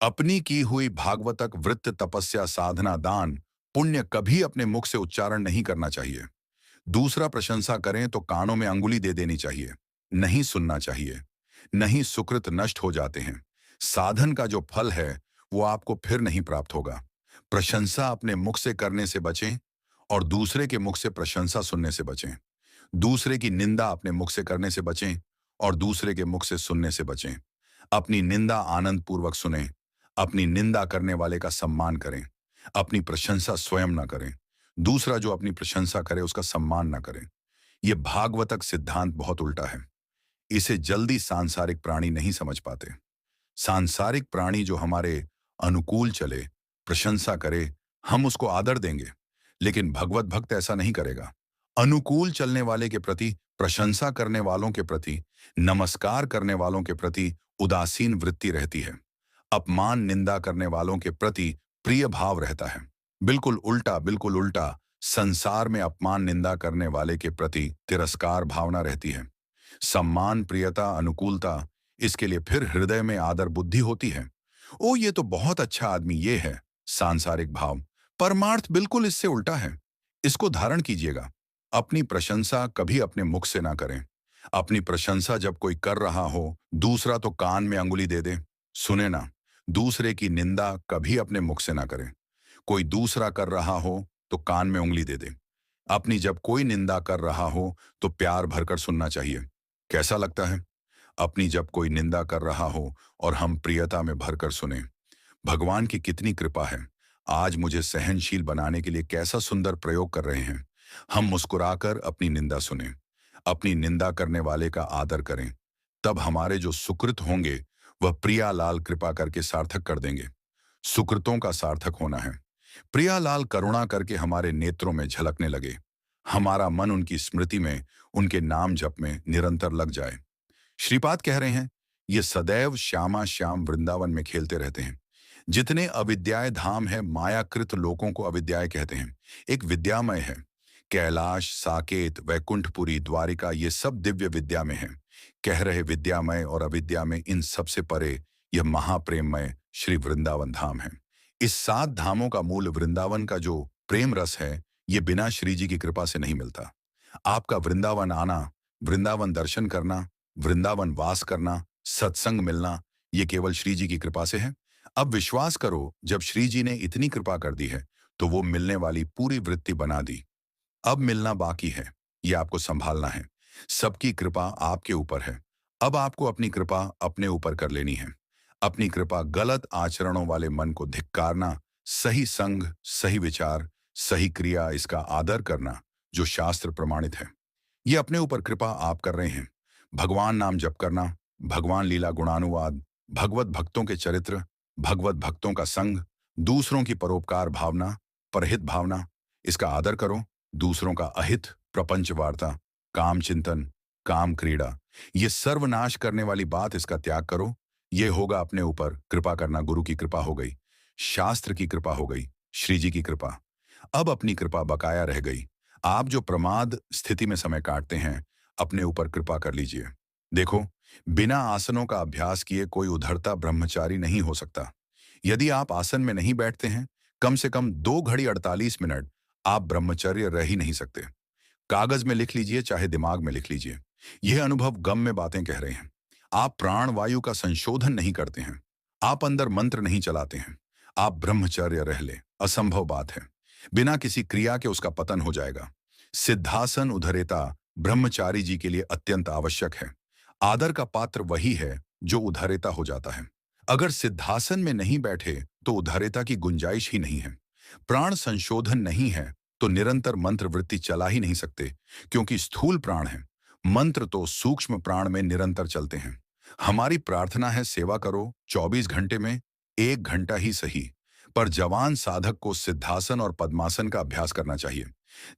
अपनी की हुई भागवतक वृत्त तपस्या साधना दान पुण्य कभी अपने मुख से उच्चारण नहीं करना चाहिए। दूसरा प्रशंसा करें तो कानों में अंगुली दे देनी चाहिए। नहीं सुनना चाहिए। नहीं, सुकृत नष्ट हो जाते हैं। साधन का जो फल है वो आपको फिर नहीं प्राप्त होगा। प्रशंसा अपने मुख से करने से बचें और दूसरे के मुख से प्रशंसा सुनने से बचें। दूसरे की निंदा अपने मुख से करने से बचें और दूसरे के मुख से सुनने से बचें। अपनी निंदा आनंद पूर्वक सुनें। अपनी निंदा करने वाले का सम्मान करें। अपनी प्रशंसा स्वयं ना करें। दूसरा जो अपनी प्रशंसा करे उसका सम्मान ना करें। यह भागवतक सिद्धांत बहुत उल्टा है। इसे जल्दी सांसारिक प्राणी नहीं समझ पाते। सांसारिक प्राणी जो हमारे अनुकूल चले, प्रशंसा करे, हम उसको आदर देंगे। लेकिन भगवत भक्त ऐसा नहीं करेगा। अनुकूल चलने वाले के प्रति, प्रशंसा करने वालों के प्रति, नमस्कार करने वालों के प्रति उदासीन वृत्ति रहती है। अपमान निंदा करने वालों के प्रति प्रिय भाव रहता है। बिल्कुल उल्टा, बिल्कुल उल्टा। संसार में अपमान निंदा करने वाले के प्रति तिरस्कार भावना रहती है। सम्मान, प्रियता, अनुकूलता, इसके लिए फिर हृदय में आदर बुद्धि होती है। ओ, ये तो बहुत अच्छा आदमी, ये है सांसारिक भाव। परमार्थ बिल्कुल इससे उल्टा है। इसको धारण कीजिएगा। अपनी प्रशंसा कभी अपने मुख से ना करें। अपनी प्रशंसा जब कोई कर रहा हो, दूसरा तो कान में अंगुली दे दे, सुने ना। दूसरे की निंदा कभी अपने मुख से ना करें। कोई दूसरा कर रहा हो तो कान में उंगली दे दे। अपनी जब कोई निंदा कर रहा हो तो प्यार भरकर सुनना चाहिए। कैसा लगता है? अपनी जब कोई निंदा कर रहा हो और हम प्रियता में भरकर सुने। भगवान की कितनी कृपा है। आज मुझे सहनशील बनाने के लिए कैसा सुंदर प्रयोग कर रहे हैं। हम मुस्कुराकर अपनी निंदा सुने। अपनी निंदा करने वाले का आदर करें। तब हमारे जो सुकृत होंगे वह प्रियालाल कृपा करके सार्थक कर देंगे। सुकृतों का सार्थक होना है। प्रियालाल करुणा करके हमारे नेत्रों में झलकने लगे। हमारा मन उनकी स्मृति में, उनके नाम जप में निरंतर लग जाए। श्रीपाद कह रहे हैं, ये सदैव श्यामा श्याम वृंदावन में खेलते रहते हैं। जितने अविद्याय धाम है, मायाकृत लोकों को अविद्याय कहते हैं। एक विद्यामय है। कैलाश, साकेत, वैकुंठपुरी, द्वारिका, ये सब दिव्य विद्या में है। कह रहे विद्यामय और अविद्या में, इन सबसे परे यह महाप्रेममय श्री वृंदावन धाम है। इस 7 धामों का मूल वृंदावन का जो प्रेम रस है, ये बिना श्री जी की कृपा से नहीं मिलता। आपका वृंदावन आना, वृंदावन दर्शन करना, वृंदावन वास करना, सत्संग मिलना, ये केवल श्री जी की कृपा से है। अब विश्वास करो, जब श्री जी ने इतनी कृपा कर दी है तो वो मिलने वाली पूरी वृत्ति बना दी। अब मिलना बाकी है। ये आपको संभालना है। सबकी कृपा आपके ऊपर है। अब आपको अपनी कृपा अपने ऊपर कर लेनी है। अपनी कृपा गलत आचरणों वाले मन को धिक्कारना, सही संग, सही विचार, सही क्रिया, इसका आदर करना जो शास्त्र प्रमाणित है। ये अपने ऊपर कृपा आप कर रहे हैं। भगवान नाम जप करना, भगवान लीला गुणानुवाद, भगवत भक्तों के चरित्र, भगवत भक्तों का संग, दूसरों की परोपकार भावना, परहित भावना, इसका आदर करो। दूसरों का अहित, प्रपंच वार्ता, काम चिंतन, काम क्रीड़ा, ये सर्वनाश करने वाली बात, इसका त्याग करो। ये होगा अपने ऊपर कृपा करना। गुरु की कृपा हो गई, शास्त्र की कृपा हो गई, श्री जी की कृपा। अब अपनी कृपा बकाया रह गई। आप जो प्रमाद स्थिति में समय काटते हैं, अपने ऊपर कृपा कर लीजिए। देखो, बिना आसनों का अभ्यास किए कोई उधरता ब्रह्मचारी नहीं हो सकता। यदि आप आसन में नहीं बैठते हैं, कम से कम 2 घड़ी 48 मिनट, आप ब्रह्मचर्य रह ही नहीं सकते। कागज में लिख लीजिए, चाहे दिमाग में लिख लीजिए। यह अनुभव गम में बातें कह रहे हैं। आप प्राण वायु का संशोधन नहीं करते हैं। आप अंदर मंत्र नहीं चलाते हैं। आप ब्रह्मचर्य रह ले, असंभव बात है। बिना किसी क्रिया के उसका पतन हो जाएगा। सिद्धासन उधरेता ब्रह्मचारी जी के लिए अत्यंत आवश्यक है। आदर का पात्र वही है जो उधरेता हो जाता है। अगर सिद्धासन में नहीं बैठे तो उधरेता की गुंजाइश ही नहीं है। प्राण संशोधन नहीं है तो निरंतर मंत्र वृत्ति चला ही नहीं सकते, क्योंकि स्थूल प्राण है। मंत्र तो सूक्ष्म प्राण में निरंतर चलते हैं। हमारी प्रार्थना है, सेवा करो 24 घंटे में 1 घंटा ही सही, पर जवान साधक को सिद्धासन और पद्मासन का अभ्यास करना चाहिए।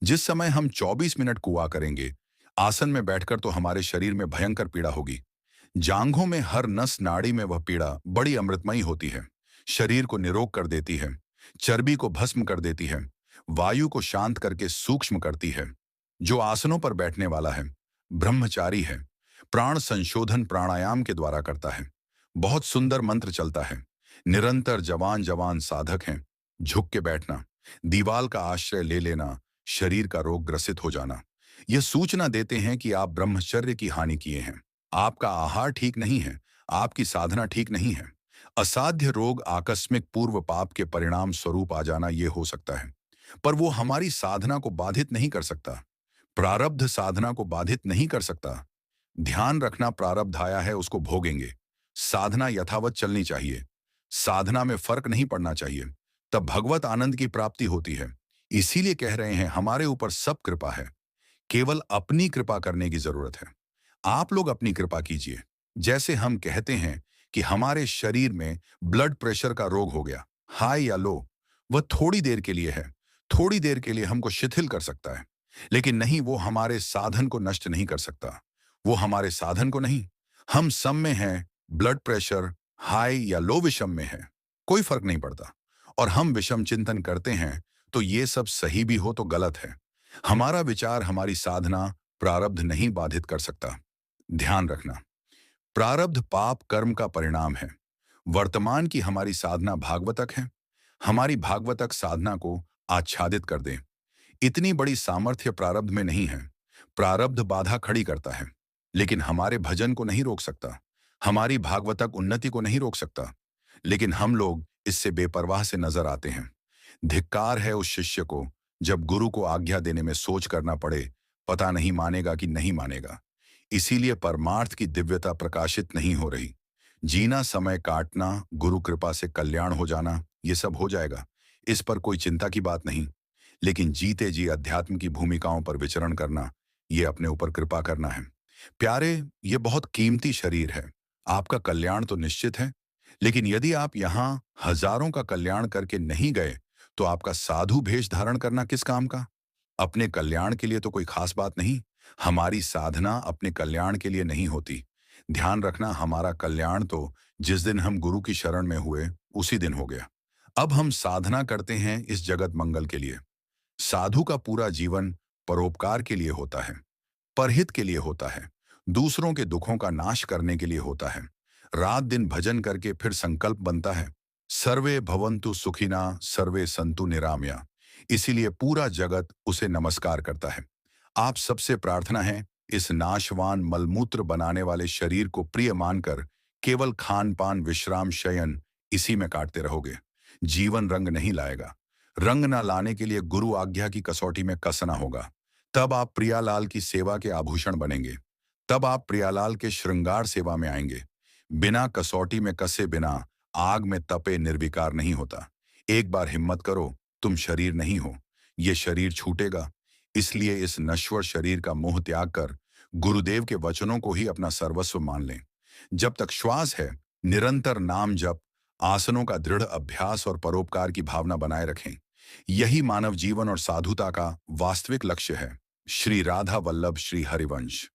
जिस समय हम 24 मिनट कुआ करेंगे, आसन में बैठकर, तो हमारे शरीर में भयंकर पीड़ा होगी। जांघों में हर नस नाड़ी में वह पीड़ा बड़ी अमृतमयी होती है। शरीर को निरोग कर देती है, चर्बी को भस्म कर देती है, वायु को शांत करके सूक्ष्म करती है। जो आसनों पर बैठने वाला है, ब्रह्मचारी है, प्राण संशोधन प्राणायाम के द्वारा करता है। बहुत सुंदर मंत्र चलता है, निरंतर जवान जवान साधक हैं। झुक के बैठना, दीवाल का आश्रय ले लेना, शरीर का रोग ग्रसित हो जाना, ये सूचना देते हैं कि आप ब्रह्मचर्य की हानि किए हैं। आपका आहार ठीक नहीं है, आपकी साधना ठीक नहीं है। असाध्य रोग आकस्मिक पूर्व पाप के परिणाम स्वरूप आ जाना ये हो सकता है, पर वो हमारी साधना को बाधित नहीं कर सकता। प्रारब्ध साधना को बाधित नहीं कर सकता। ध्यान रखना, प्रारब्ध आया है उसको भोगेंगे। साधना यथावत चलनी चाहिए। साधना में फर्क नहीं पड़ना चाहिए। तब भगवत आनंद की प्राप्ति होती है। इसीलिए कह रहे हैं हमारे ऊपर सब कृपा है, केवल अपनी कृपा करने की जरूरत है। आप लोग अपनी कृपा कीजिए। जैसे हम कहते हैं कि हमारे शरीर में ब्लड प्रेशर का रोग हो गया, हाई या लो, वह थोड़ी देर के लिए है। थोड़ी देर के लिए हमको शिथिल कर सकता है, लेकिन नहीं, वो हमारे साधन को नष्ट नहीं कर सकता। वो हमारे साधन को नहीं। हम सम में हैं, ब्लड प्रेशर हाई या लो विषम में है, कोई फर्क नहीं पड़ता। और हम विषम चिंतन करते हैं तो ये सब सही भी हो तो गलत है। हमारा विचार हमारी साधना प्रारब्ध नहीं बाधित कर सकता। ध्यान रखना, प्रारब्ध पाप कर्म का परिणाम है। वर्तमान की हमारी साधना भागवतक है। हमारी भागवतक साधना को आच्छादित कर दें। इतनी बड़ी सामर्थ्य प्रारब्ध में नहीं है। प्रारब्ध बाधा खड़ी करता है, लेकिन हमारे भजन को नहीं रोक सकता। हमारी भागवतक उन्नति को नहीं रोक सकता, लेकिन हम लोग इससे बेपरवाह से नजर आते हैं। धिक्कार है उस शिष्य को जब गुरु को आज्ञा देने में सोच करना पड़े, पता नहीं मानेगा कि नहीं मानेगा। इसीलिए परमार्थ की दिव्यता प्रकाशित नहीं हो रही। जीना, समय काटना, गुरु कृपा से कल्याण हो जाना, ये सब हो जाएगा, इस पर कोई चिंता की बात नहीं। लेकिन जीते जी अध्यात्म की भूमिकाओं पर विचरण करना, ये अपने ऊपर कृपा करना है। प्यारे, ये बहुत कीमती शरीर है। आपका कल्याण तो निश्चित है, लेकिन यदि आप यहाँ हजारों का कल्याण करके नहीं गए तो आपका साधु भेष धारण करना किस काम का? अपने कल्याण के लिए तो कोई खास बात नहीं। हमारी साधना अपने कल्याण के लिए नहीं होती। ध्यान रखना, हमारा कल्याण तो जिस दिन हम गुरु की शरण में हुए उसी दिन हो गया। अब हम साधना करते हैं इस जगत मंगल के लिए। साधु का पूरा जीवन परोपकार के लिए होता है, परहित के लिए होता है, दूसरों के दुखों का नाश करने के लिए होता है। रात दिन भजन करके फिर संकल्प बनता है, सर्वे भवन्तु सुखिना सर्वे संतु निरामया। इसीलिए पूरा जगत उसे नमस्कार करता है। आप सबसे प्रार्थना है, इस नाशवान मलमूत्र बनाने वाले शरीर को प्रिय मानकर केवल खान पान विश्राम शयन इसी में काटते रहोगे। जीवन रंग नहीं लाएगा। रंग न लाने के लिए गुरु आज्ञा की कसौटी में कसना होगा। तब आप प्रियालाल की सेवा के आभूषण बनेंगे। तब आप प्रियालाल के श्रृंगार सेवा में आएंगे। बिना कसौटी में कसे बिना आग में तपे निर्विकार नहीं होता। एक बार हिम्मत करो, तुम शरीर नहीं हो, ये शरीर छूटेगा। इसलिए इस नश्वर शरीर का मोह त्याग कर गुरुदेव के वचनों को ही अपना सर्वस्व मान लें। जब तक श्वास है, निरंतर नाम जप, आसनों का दृढ़ अभ्यास और परोपकार की भावना बनाए रखें। यही मानव जीवन और साधुता का वास्तविक लक्ष्य है। श्री राधा वल्लभ, श्री हरिवंश।